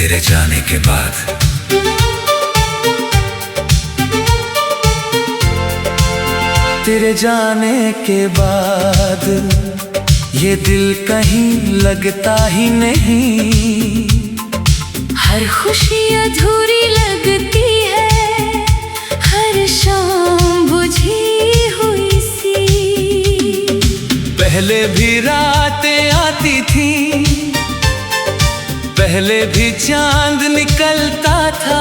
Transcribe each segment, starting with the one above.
तेरे जाने के बाद। तेरे जाने के बाद ये दिल कहीं लगता ही नहीं। हर खुशी अधूरी लगती है, हर शाम बुझी हुई सी। पहले भी रातें आती थी, पहले भी चांद निकलता था,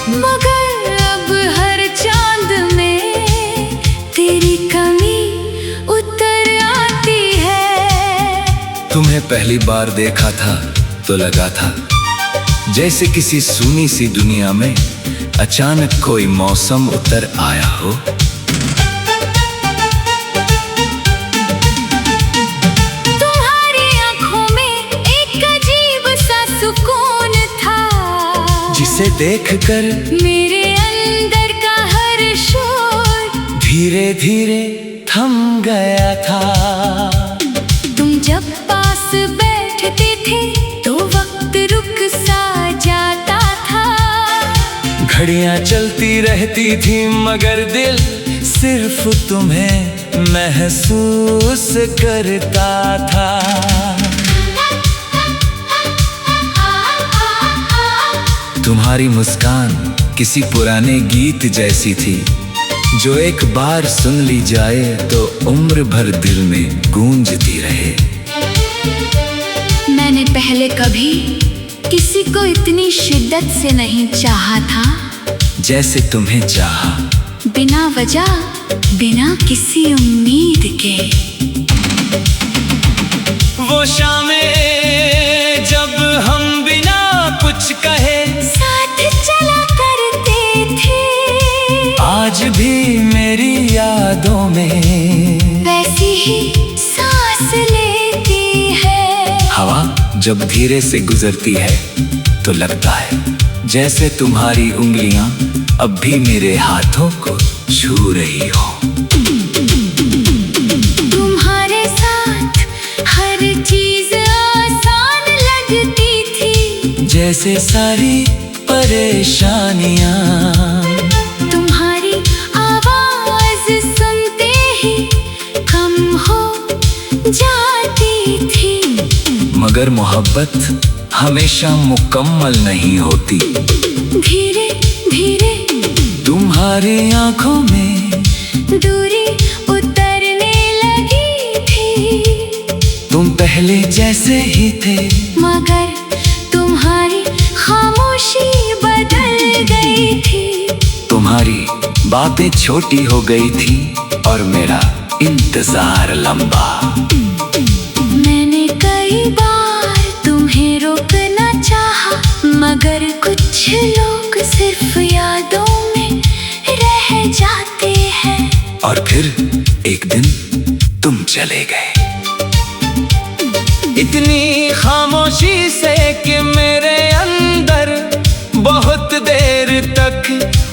मगर अब हर चांद में तेरी कमी उतर आती है। तुम्हें पहली बार देखा था तो लगा था जैसे किसी सूनी सी दुनिया में अचानक कोई मौसम उतर आया हो। तुम्हारी आंखों में एक अजीब सा सुकून था, जिसे देखकर मेरे अंदर का हर शोर धीरे धीरे थम गया था। तुम जब पास बैठते थे तो वक्त रुक सा जाता था। घड़ियां चलती रहती थी मगर दिल सिर्फ तुम्हें महसूस करता था। तुम्हारी मुस्कान किसी पुराने गीत जैसी थी, जो एक बार सुन ली जाए तो उम्र भर दिल में गूंजती रहे। मैंने पहले कभी किसी को इतनी शिद्दत से नहीं चाहा था, जैसे तुम्हें चाहा। बिना वजह, बिना किसी उम्मीद के। वो शामें जब हम बिना कुछ कहे साथ चला करते थे, आज भी मेरी यादों में वैसी ही सांस लेती है। हवा जब धीरे से गुजरती है तो लगता है जैसे तुम्हारी उंगलियां अब भी मेरे हाथों को छू रही हो। तुम्हारे साथ हर चीज आसान लगती थी, जैसे सारी परेशानियां तुम्हारी आवाज सुनते ही कम हो जाती थी। मगर मोहब्बत हमेशा मुकम्मल नहीं होती। धीरे धीरे तुम्हारी आंखों में दूरी उतरने लगी थी। तुम पहले जैसे ही थे, मगर तुम्हारी खामोशी बदल गई थी। तुम्हारी बातें छोटी हो गई थी और मेरा इंतजार लंबा। मैंने कई बार तुम्हें रोकना चाहा, मगर कुछ लोग सिर्फ यादों में रह जाते हैं। और फिर एक दिन तुम चले गए, इतनी खामोशी से कि मेरे अंदर बहुत देर तक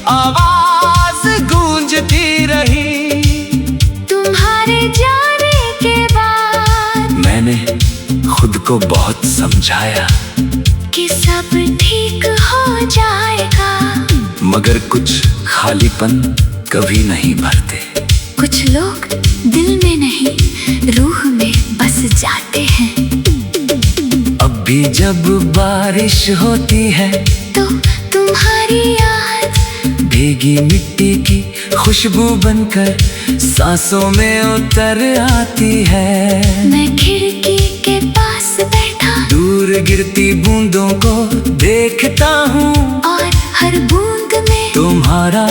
आवाज गूंजती रही। तुम्हारे जाने के बाद मैंने खुद को बहुत समझाया कि सब ठीक हो जाएगा, मगर कुछ खालीपन कभी नहीं भरते। कुछ लोग दिल में नहीं रूह में बस जाते हैं। अब भी जब बारिश होती है तो तुम्हारी याद भीगी मिट्टी की खुशबू बनकर सांसों में उतर आती है। मैं खिड़की के पास बैठा दूर गिरती बूंदों को देखता हूँ, और हर बूंद में तुम्हारा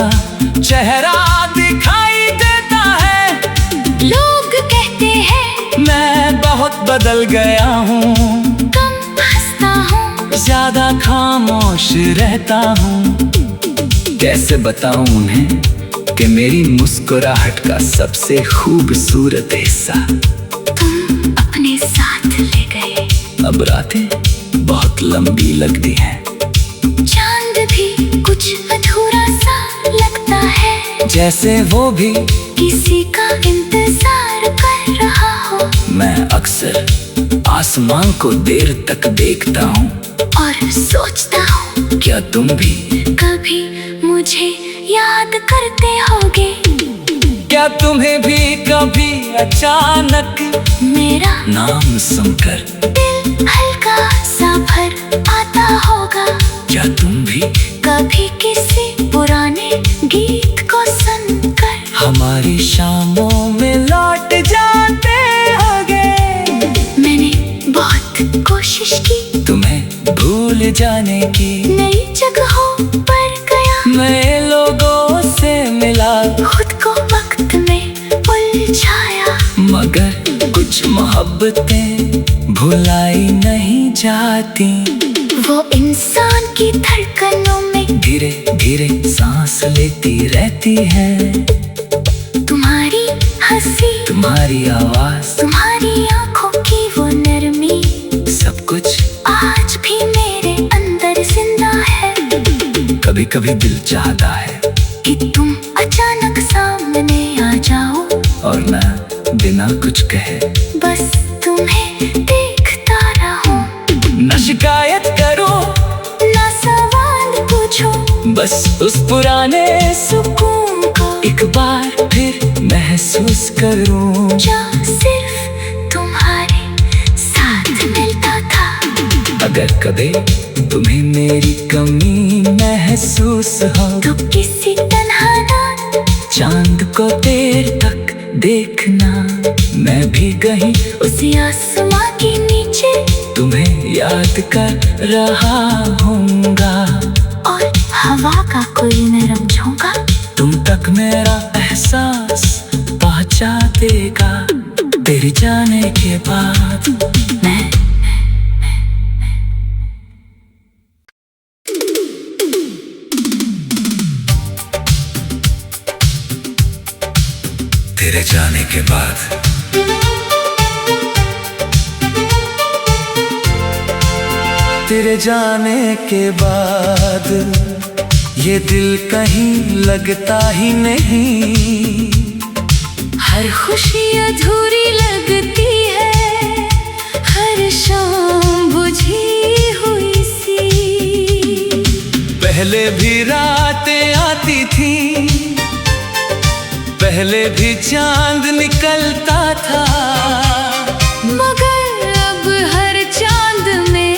चेहरा दिखाई देता है। लोग कहते हैं मैं बहुत बदल गया हूँ, कम हंसता हूँ, ज्यादा खामोश रहता हूँ। कैसे बताऊं उन्हें कि मेरी मुस्कुराहट का सबसे खूबसूरत हिस्सा तुम अपने साथ ले गए। अब रातें बहुत लंबी लगती हैं, चांद भी कुछ अधूरा सा लगता है, जैसे वो भी किसी का इंतजार कर रहा हो। मैं अक्सर आसमान को देर तक देखता हूँ, और सोचता हूँ क्या तुम भी कभी मुझे याद करते होगे। क्या तुम्हें भी कभी अचानक मेरा नाम सुनकर दिल हल्का सा भर आता होगा। क्या तुम भी कभी किसी पुराने गीत को सुनकर हमारी शामों में लौट जाते होगे। मैंने बहुत कोशिश की तुम्हें भूल जाने की, नई जगहों पर गया, नए लोगों से मिला, खुद को वक्त में उलझाया, मगर कुछ मोहब्बतें भुलाई नहीं जाती। वो इंसान की धड़कनों में धीरे धीरे सांस लेती रहती है। तुम्हारी हंसी, तुम्हारी आवाज, तुम्हारी आंखों की वो नरमी, सब कुछ आज भी मेरे अंदर जिंदा है। कभी कभी दिल चाहता है कि तुम अचानक सामने आ जाओ और मैं बिना कुछ कहे बस तुम्हें देखता रहूं। न शिकायत करो ना सवाल पूछो, बस उस पुराने सुकून को एक बार फिर महसूस करूं। जो सिर्फ तुम्हारे साथ मिलता था। अगर कभी तुम्हें मेरी कमी महसूस हो तो किसी तन्हा रात चांद को देर तक देखना। मैं भी कहीं उसी आसमां के नीचे तुम्हें याद कर रहा हूँगा। और हवा का कोई नरम झोंका तुम तक मेरा एहसास पहुँचा देगा। तेरे जाने के बाद मैं तेरे जाने के बाद तेरे जाने के बाद ये दिल कहीं लगता ही नहीं। हर खुशी अधूरी लगती है, हर शाम बुझी हुई सी। पहले भी रातें आती थी, पहले भी चांद निकलता था, मगर अब हर चांद में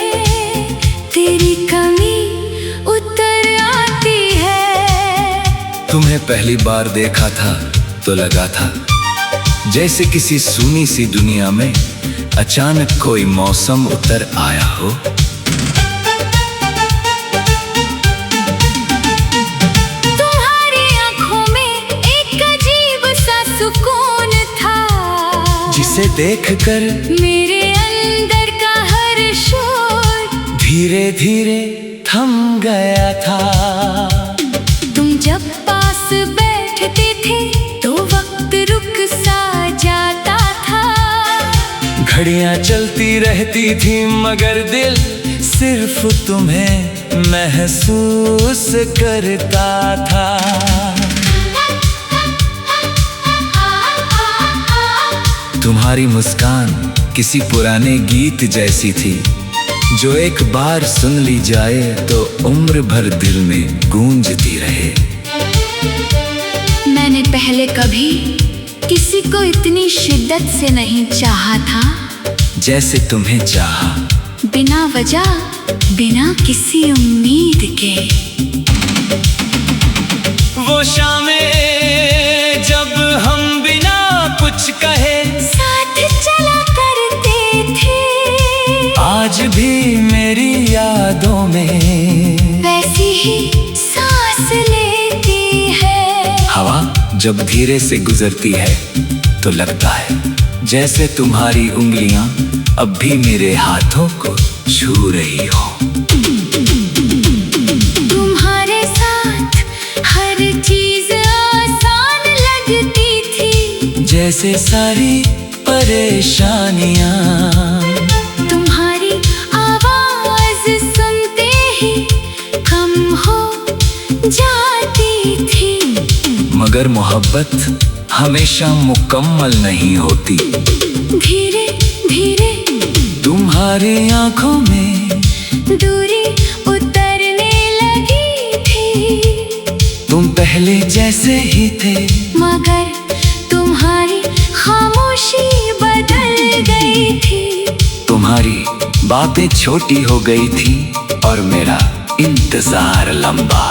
तेरी कमी उतर आती है। तुम्हें पहली बार देखा था तो लगा था जैसे किसी सूनी सी दुनिया में अचानक कोई मौसम उतर आया हो। तुम्हारी आंखों में एक अजीब सा सुकून था, जिसे देखकर मेरे अंदर का हर शोर धीरे धीरे थम गया था। तुम जब पास बैठते थे तो वक्त रुक सा जाता था। घड़ियां चलती रहती थी मगर दिल सिर्फ तुम्हें महसूस करता था। तुम्हारी मुस्कान किसी पुराने गीत जैसी थी, जो एक बार सुन ली जाए तो उम्र भर दिल में गूंजती रहे। मैंने पहले कभी किसी को इतनी शिद्दत से नहीं चाहा था, जैसे तुम्हें चाहा, बिना वजह, बिना किसी उम्मीद के। वो शामें जब हम बिना कुछ कहे साथ चला करते थे, आज भी मेरी यादों में वैसी ही सांस लेती है। हवा जब धीरे से गुजरती है तो लगता है जैसे तुम्हारी उंगलियां अब भी मेरे हाथों को छू रही हो। तुम्हारे साथ हर चीज आसान लगती थी, जैसे सारी परेशानियां तुम्हारी आवाज सुनते ही कम हो जाती थी। मगर मोहब्बत हमेशा मुकम्मल नहीं होती। धीरे धीरे तुम्हारी आंखों में दूरी उतरने लगी थी। तुम पहले जैसे ही थे, मगर तुम्हारी खामोशी बदल गई थी। तुम्हारी बातें छोटी हो गई थी और मेरा इंतजार लंबा।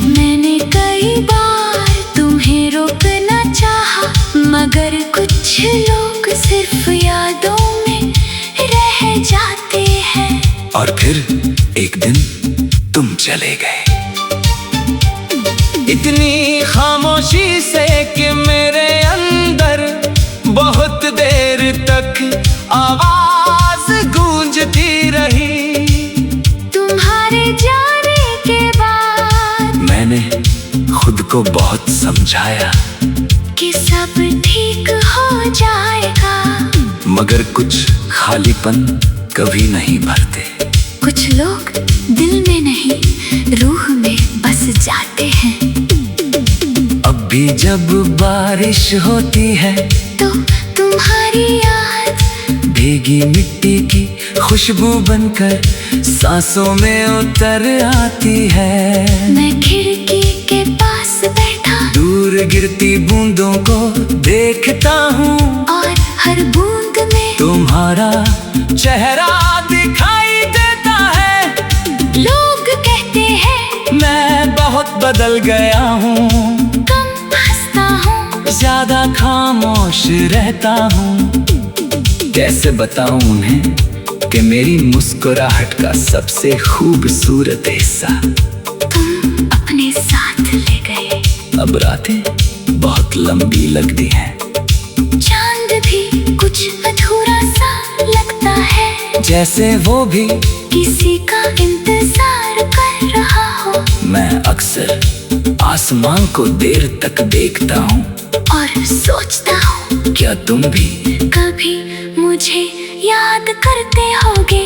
मैंने कई बार तुम्हें रोकना चाहा, मगर कुछ लोग सिर्फ यादों में रह जाते हैं। और फिर एक दिन तुम चले गए, इतनी खामोशी से कि मेरे अंदर बहुत देर तक आवाज गूंजती रही। तुम्हारे जाने के बाद मैंने खुद को बहुत समझाया कि सब ठीक हो जाएगा, मगर कुछ खालीपन कभी नहीं भरते। कुछ लोग दिल में नहीं रूह में बस जाते हैं। अब भी जब बारिश होती है तो तुम्हारी याद भीगी मिट्टी की खुशबू बनकर सांसों में उतर आती है। मैं खिड़की के पास बैठा दूर गिरती बूंदों को देखता हूँ और हर बूंद में तुम्हारा चेहरा दिखाई देता है। लोग कहते हैं मैं बहुत बदल गया हूँ, कम हंसता हूँ, ज्यादा खामोश रहता हूँ। कैसे बताऊं उन्हें कि मेरी मुस्कुराहट का सबसे खूबसूरत हिस्सा तुम अपने साथ ले गए। अब रातें बहुत लंबी लगती हैं, चांद भी कुछ अधूरा सा लगता है, जैसे वो भी किसी का इंतजार कर रहा हो। मैं अक्सर आसमान को देर तक देखता हूँ और सोचता हूँ क्या तुम भी कभी मुझे याद करते होगे।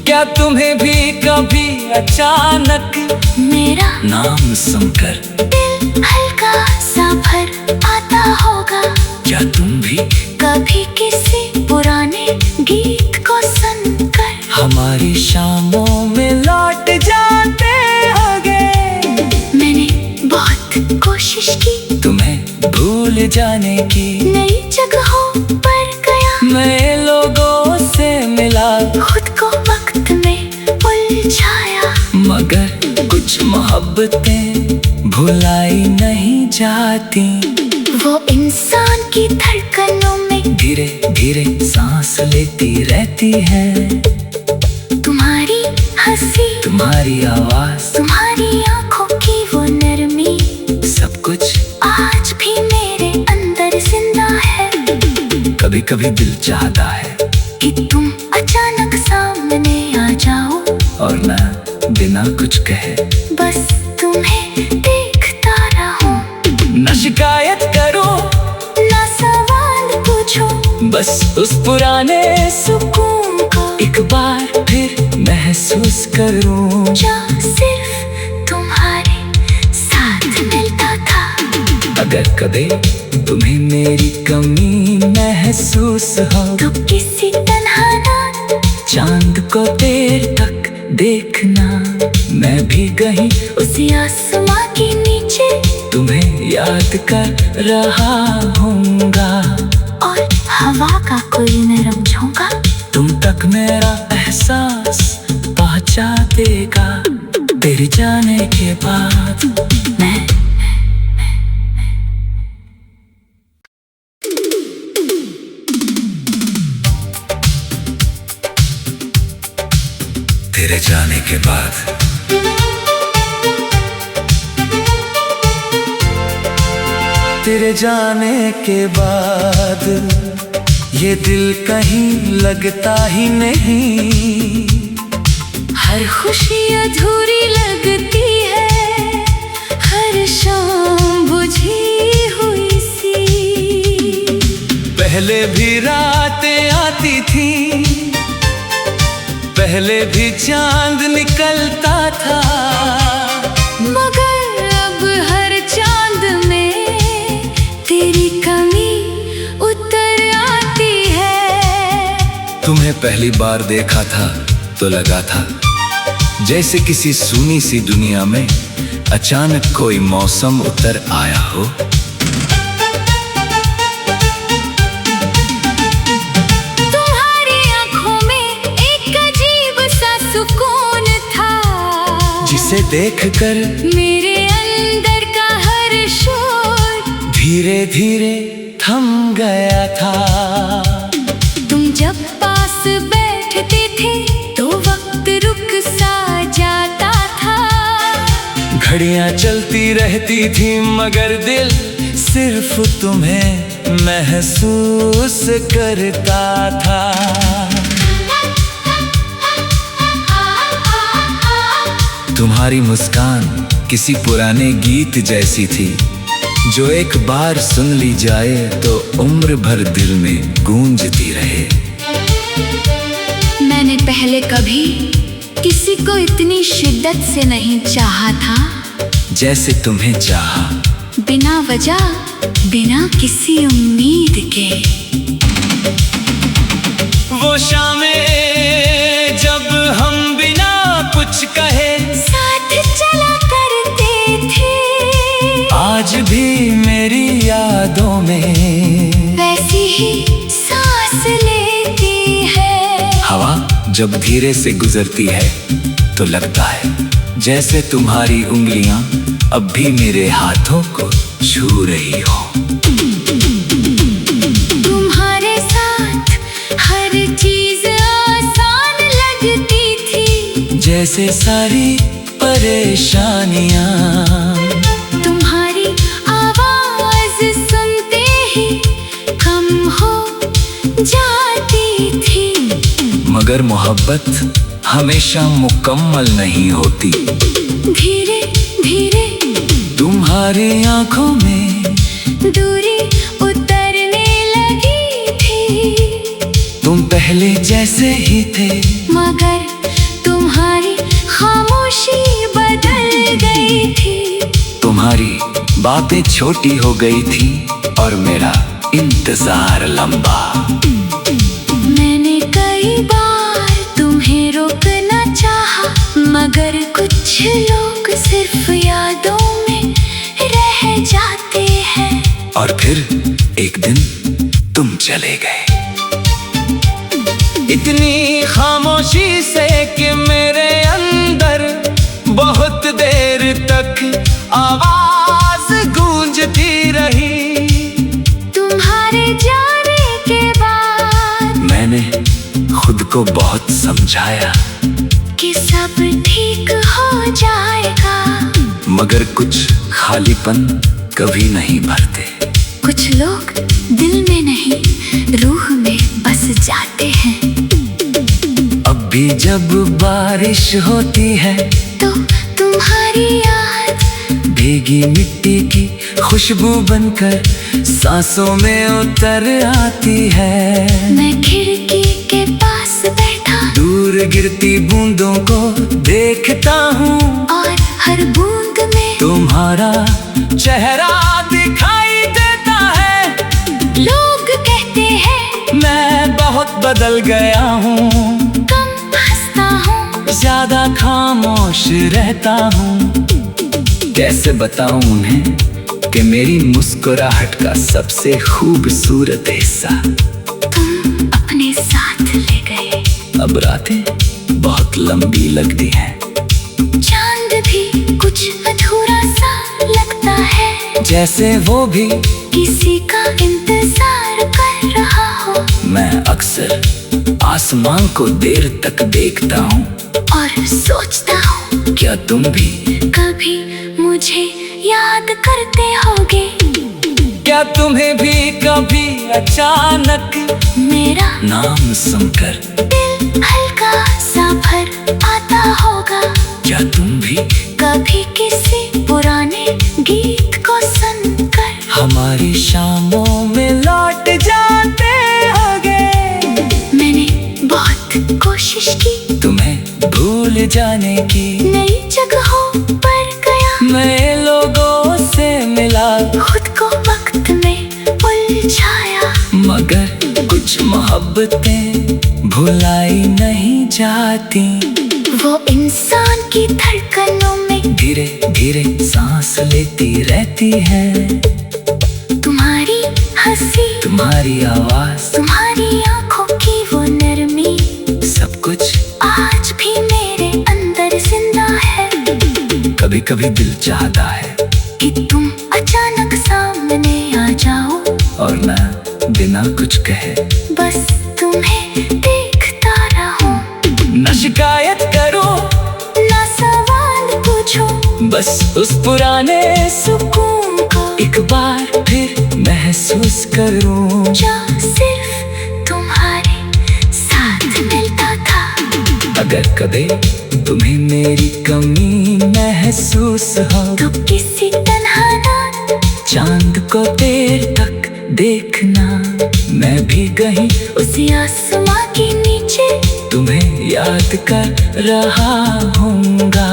क्या तुम्हें भी कभी अचानक मेरा नाम सुनकर दिल हल्का सा भर आता होगा। क्या तुम भी कभी किसी पुराने गीत को सुनकर हमारी शामों में लौट जाते होगे। मैंने बहुत कोशिश की तुम्हें भूल जाने की, नई जगहों पर गया, नए लोगों से मिला, खुद को वक्त में उलझाया, मगर कुछ मोहब्बतें भुलाई नहीं जाती। वो इंसान की धड़कनों में धीरे धीरे सांस लेती रहती है। तुम्हारी हंसी, तुम्हारी आवाज, तुम्हारी आंखों की वो नरमी, सब कुछ आज भी मेरे अंदर जिंदा है। कभी कभी दिल चाहता है कि तुम अचानक सामने आ जाओ और मैं बिना कुछ कहे बस तुम्हें देखता रहूं। न शिकायत करो ना सवाल पूछो, बस उस पुराने सुकून को एक बार फिर महसूस करूं। जो सिर्फ तुम्हारे साथ मिलता था। अगर कभी तुम्हें मेरी कमी महसूस हो तो किसी तन्हा रात चांद को देर तक देखना। मैं भी कहीं उसी आसमां के नीचे तुम्हें याद कर रहा हूँगा, और हवा का कोई नरम झोंका तुम तक मेरा एहसास पहुँचा देगा। तेरे जाने के बाद मैं तेरे जाने के बाद तेरे जाने के बाद ये दिल कहीं लगता ही नहीं। हर खुशी अधूरी लगती है, हर शाम बुझी हुई सी। पहले भी रातें आती थी, पहले भी चांद निकलता था, मगर अब हर चांद में तेरी कमी उतर आती है। तुम्हें पहली बार देखा था तो लगा था जैसे किसी सूनी सी दुनिया में अचानक कोई मौसम उतर आया हो। तुम्हारी आंखों में एक अजीब सा सुकून था, जिसे देखकर मेरे अंदर का हर शोर धीरे धीरे थम गया था। तुम जब पास बैठते थे तो वक्त रुक सा जाता था। घड़ियां चलती रहती थी मगर दिल सिर्फ तुम्हें महसूस करता था। तुम्हारी मुस्कान किसी पुराने गीत जैसी थी, जो एक बार सुन ली जाए तो उम्र भर दिल में गूंजती रहे। मैंने पहले कभी किसी को इतनी शिद्दत से नहीं चाहा था, जैसे तुम्हें चाहा, बिना वजह, बिना किसी उम्मीद के। वो शामें जब हम बिना कुछ कहे साथ चला करते थे, आज भी मेरी यादों में वैसी ही सांस लेती है। हवा जब धीरे से गुजरती है तो लगता है जैसे तुम्हारी उंगलियां अब भी मेरे हाथों को छू रही हो। तुम्हारे साथ हर चीज आसान लगती थी, जैसे सारी परेशानियां तुम्हारी आवाज सुनते ही कम हो जाती थी। मगर मोहब्बत हमेशा मुकम्मल नहीं होती। धीरे धीरे तुम्हारी आंखों में दूरी उतरने लगी थी। तुम पहले जैसे ही थे, मगर तुम्हारी खामोशी बदल गई थी। तुम्हारी बातें छोटी हो गई थी और मेरा इंतजार लंबा। मैंने कई बार तुम्हें रोकना चाहा, मगर कुछ लोग सिर्फ यादों में रह जाते हैं। और फिर एक दिन तुम चले गए, इतनी खामोशी से कि मेरे अंदर बहुत देर तक आवाज गूंजती रही। तुम्हारे जाने के बाद मैंने खुद को बहुत समझाया कि सब ठीक हो जाएगा, मगर कुछ खालीपन कभी नहीं भरते। कुछ लोग दिल में नहीं रूह में बस जाते हैं। अब भी जब बारिश होती है तो तुम्हारी याद भीगी मिट्टी की खुशबू बनकर सांसों में उतर आती है। मैं खिड़की के पास बैठा दूर गिरती बूंदों को देखता हूँ और हर बूंद में तुम्हारा चेहरा दिखाई देता है। लोग कहते हैं मैं बहुत बदल गया हूँ, कम हंसता हूँ, ज्यादा खामोश रहता हूँ। कैसे बताऊं उन्हें कि मेरी मुस्कुराहट का सबसे खूबसूरत हिस्सा तुम अपने साथ ले गए। अब रातें बहुत लंबी लगती हैं, चांद भी कुछ अधूरा सा लगता है, जैसे वो भी किसी का इंतजार कर रहा हो। मैं अक्सर आसमान को देर तक देखता हूँ और सोचता हूँ क्या तुम भी कभी मुझे याद करते होगे। क्या तुम्हें भी कभी अचानक मेरा नाम सुनकर दिल हल्का सा भर आता होगा। क्या तुम भी कभी किसी पुराने गीत को सुनकर हमारी शामों में लौट जाते होगे। मैंने बहुत कोशिश की तुम्हें भूल जाने की, नई जगहों पर गया, नए लोगों से मिला, खुद को वक्त में उलझाया, मगर कुछ मोहब्बतें भुलाई नहीं जाती। वो इंसान की धड़कनों में धीरे धीरे सांस लेती रहती है। तुम्हारी हंसी, तुम्हारी आवाज, तुम्हारी आंखों की वो नरमी, सब कुछ आज भी मेरे अंदर जिंदा है। कभी कभी दिल चाहता है कि तुम अचानक सामने आ जाओ और मैं बिना कुछ कहे बस तुम्हें देखता रहूं। न शिकायत करो ना सवाल पूछो, बस उस पुराने सुकून को एक बार फिर महसूस करूं। जो सिर्फ तुम्हारे साथ मिलता था। अगर कभी तुम्हें मेरी कमी महसूस हो तो किसी तन्हा रात चांद को देर तक देखना। मैं भी कहीं उसी आसमां के नीचे तुम्हें याद कर रहा हूँगा।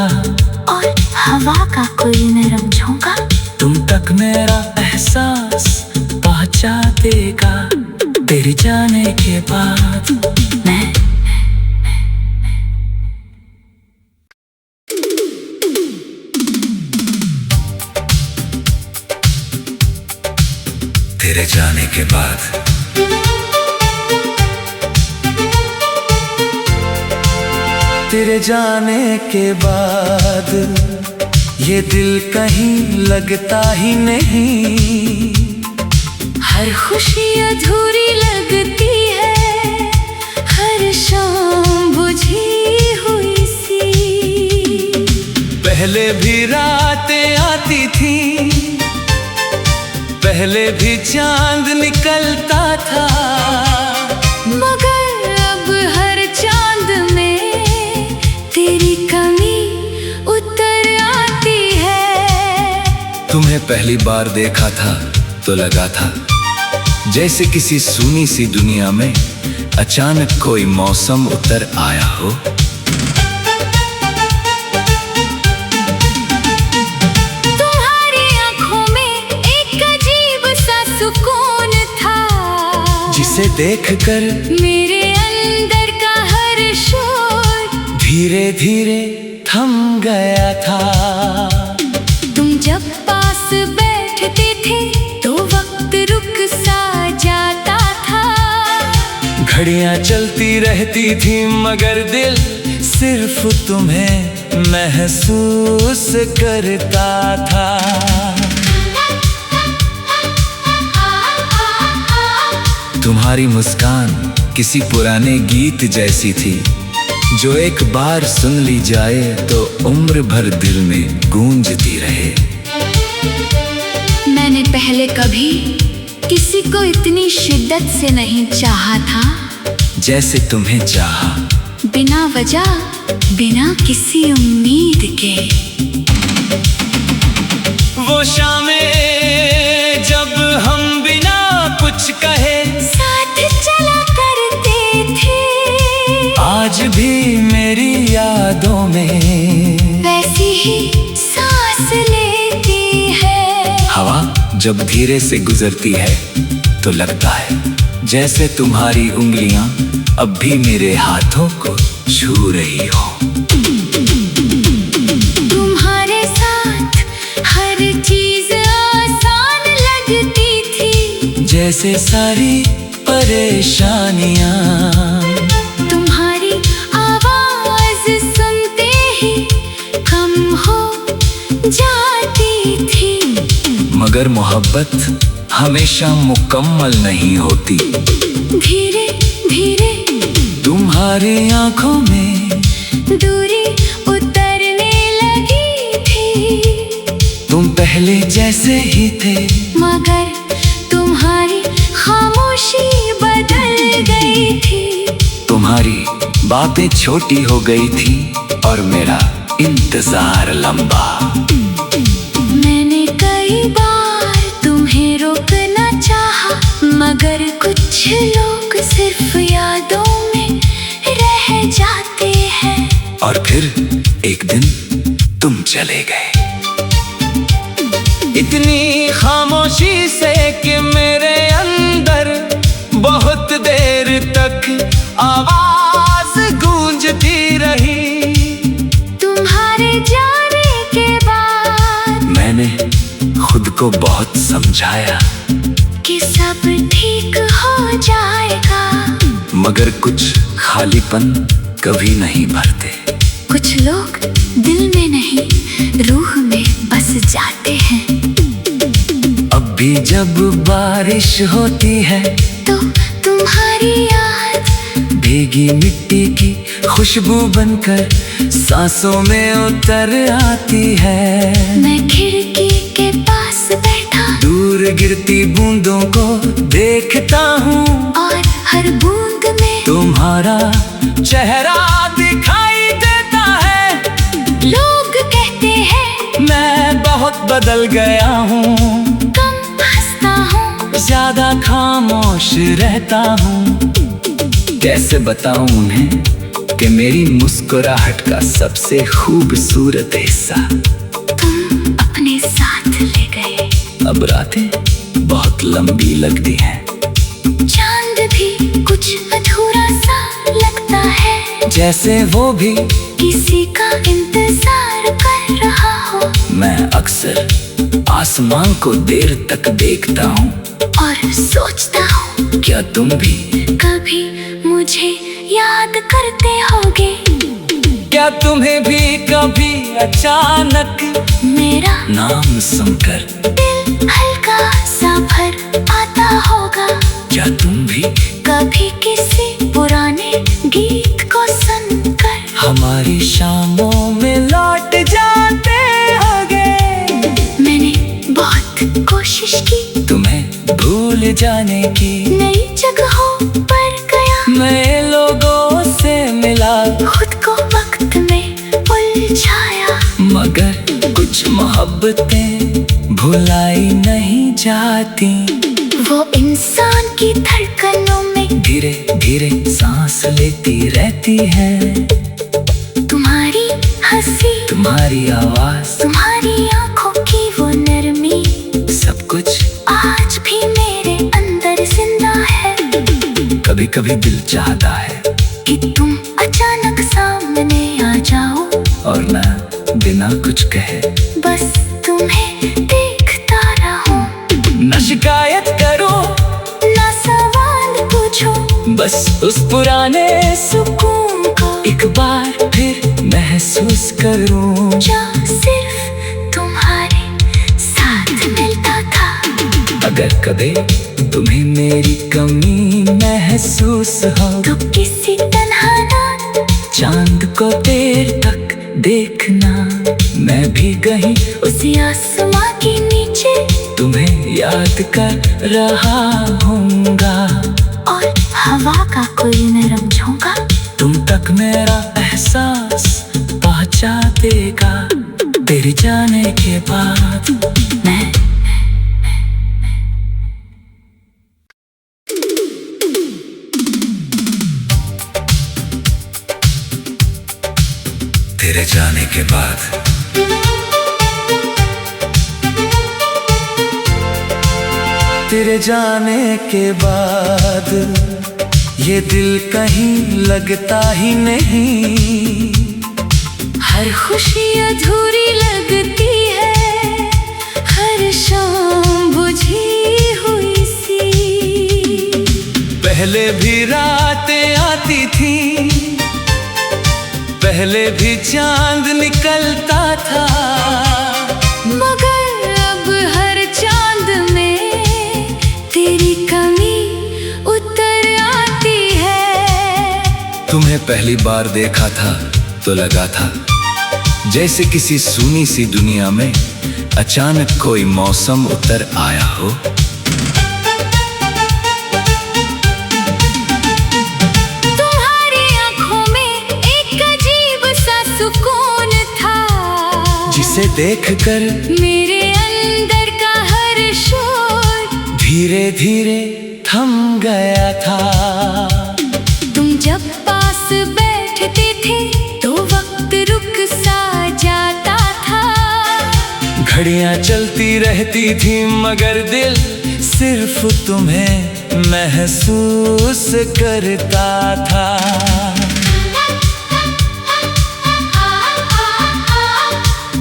और हवा का कोई नरम झोंका तुम तक मेरा एहसास पहुँचा देगा। तेरे जाने के बाद मैं तेरे जाने के बाद तेरे जाने के बाद ये दिल कहीं लगता ही नहीं। हर खुशी अधूरी लगती है, हर शाम बुझी हुई सी। पहले भी रातें आती थी, पहले भी चांद निकलता था, मगर अब हर चांद में तेरी कमी उतर आती है। तुम्हें पहली बार देखा था तो लगा था जैसे किसी सूनी सी दुनिया में अचानक कोई मौसम उतर आया हो। तुम्हारी आंखों में एक अजीब सा सुकून था, जिसे देखकर मेरे अंदर का हर शोर धीरे धीरे थम गया था। तुम जब पास बैठते थे तो वक्त रुक सा जाता था। घड़ियां चलती रहती थी मगर दिल सिर्फ तुम्हें महसूस करता था। तुम्हारी मुस्कान किसी पुराने गीत जैसी थी, जो एक बार सुन ली जाए तो उम्र भर दिल में गूंजती रहे। मैंने पहले कभी किसी को इतनी शिद्दत से नहीं चाहा था, जैसे तुम्हें चाहा। बिना वजह, बिना किसी उम्मीद के। वो शामें जब हम बिना कुछ कहे साथ चला करते थे, आज भी मेरी यादों में वैसी ही सांस लेती है। हवा जब धीरे से गुजरती है तो लगता है जैसे तुम्हारी उंगलियां अब भी मेरे हाथों को छू रही हो। तुम्हारे साथ हर चीज आसान लगती थी, जैसे सारी परेशानियां तुम्हारी आवाज सुनते ही कम हो जाती थी। मगर मोहब्बत हमेशा मुकम्मल नहीं होती। धीरे धीरे तुम्हारी आंखों में दूरी उतरने लगी थी। तुम पहले जैसे ही थे, मगर तुम्हारी खामोशी बदल गई थी। तुम्हारी बातें छोटी हो गई थी और मेरा इंतजार लंबा। मैंने कई बार तुम्हें रोकना चाहा, मगर कुछ लोग सिर्फ यादों में रह जाते हैं। और फिर एक दिन तुम चले गए, इतनी खामोशी से कि मेरे अंदर बहुत देर तक आवाज को बहुत समझाया कि सब ठीक हो जाएगा, मगर कुछ खालीपन कभी नहीं भरते। कुछ लोग दिल में नहीं रूह में बस जाते हैं। अब भी जब बारिश होती है तो तुम्हारी याद भीगी मिट्टी की खुशबू बनकर सांसों में उतर आती है। मैं खिड़की के पास बैठा दूर गिरती बूंदों को देखता हूँ और हर बूंद में तुम्हारा चेहरा दिखाई देता है। लोग कहते हैं मैं बहुत बदल गया हूँ, कम हंसता हूँ, ज्यादा खामोश रहता हूँ। कैसे बताऊं उन्हें कि मेरी मुस्कुराहट का सबसे खूबसूरत हिस्सा तुम अपने साथ ले गए। अब रातें बहुत लंबी लगती हैं, चांद भी कुछ अधूरा सा लगता है, जैसे वो भी किसी का इंतजार कर रहा हो। मैं अक्सर आसमान को देर तक देखता हूँ और सोचता हूँ क्या तुम भी कभी मुझे याद करते होगे। क्या तुम्हें भी कभी अचानक मेरा नाम सुनकर दिल हल्का सा भर आता होगा। क्या तुम भी कभी किसी पुराने गीत को सुनकर हमारी शामों में लौट जाते होगे। मैंने बहुत कोशिश की तुम्हें भूल जाने की, नई जगहों पर गया, नए लोगों से मिला, खुद को वक्त में उलझाया, मगर कुछ मोहब्बतें भुलाई नहीं जाती। वो इंसान की धड़कनों में धीरे धीरे सांस लेती रहती है। तुम्हारी हंसी, तुम्हारी आवाज, तुम्हारी आंखों की वो नरमी, सब कुछ आज भी मेरे अंदर जिंदा है। कभी कभी दिल चाहता है कि तुम अचानक सामने आ जाओ और मैं बिना कुछ कहे बस तुम्हें देखता रहूं। न शिकायत करो ना सवाल पूछो, बस उस पुराने सुकून को एक बार फिर महसूस करूं। जो सिर्फ तुम्हारे साथ मिलता था। अगर कभी तुम्हें मेरी कमी महसूस हो तो किसी तन्हा रात चांद को देर तक देखना, मैं भी कहीं उसी आसमां के नीचे तुम्हें याद कर रहा हूँगा। और हवा का कोई नरम झोंका तुम तक मेरा एहसास पहुँचा देगा। तेरे जाने के बाद मैं तेरे जाने के बाद तेरे जाने के बाद ये दिल कहीं लगता ही नहीं। हर खुशी अधूरी लगती है, हर शाम बुझी हुई सी। पहले भी रातें आती थी, पहले भी चांद निकलता था, मगर अब हर चांद में तेरी कमी उतर आती है। तुम्हें पहली बार देखा था तो लगा था जैसे किसी सूनी सी दुनिया में अचानक कोई मौसम उतर आया हो। तुम्हारी आंखों में एक अजीब सा सुकून था, जिसे देखकर मेरे अंदर का हर शोर धीरे धीरे थम गया था। तुम जब पास बैठते थे तो वक्त रुक सा जाता था। घड़ियां चलती रहती थी मगर दिल सिर्फ तुम्हें महसूस करता था।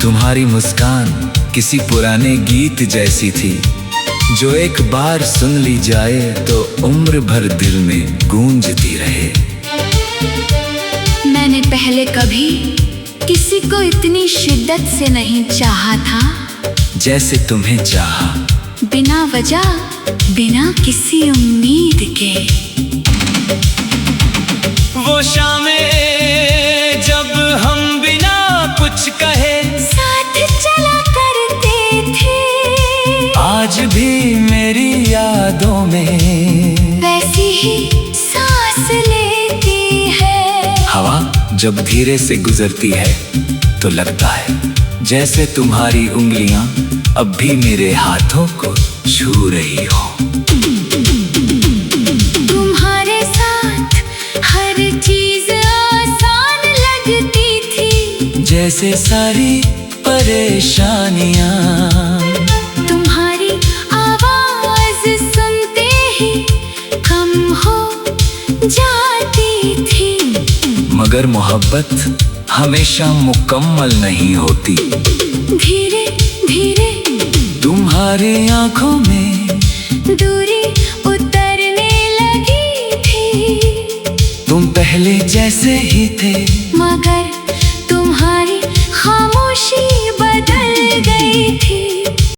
तुम्हारी मुस्कान किसी पुराने गीत जैसी थी, जो एक बार सुन ली जाए तो उम्र भर दिल में गूंजती रहे। मैंने पहले कभी किसी को इतनी शिद्दत से नहीं चाहा था जैसे तुम्हें चाहा, बिना वजह, बिना किसी उम्मीद के। वो शामें जब हम बिना कुछ कहे साथ चला करते थे, आज भी मेरी यादों में वैसी ही सांस लेती है। हवा जब धीरे से गुजरती है तो लगता है जैसे तुम्हारी उंगलियां अब भी मेरे हाथों को छू रही हो। तुम्हारे साथ हर चीज आसान लगती थी, जैसे सारी परेशानियां तुम्हारी आवाज सुनते ही कम हो जाती थी। मगर मोहब्बत हमेशा मुकम्मल नहीं होती। धीरे धीरे तुम्हारी आंखों में दूरी उतरने लगी थी, तुम पहले जैसे ही थे, मगर तुम्हारी खामोशी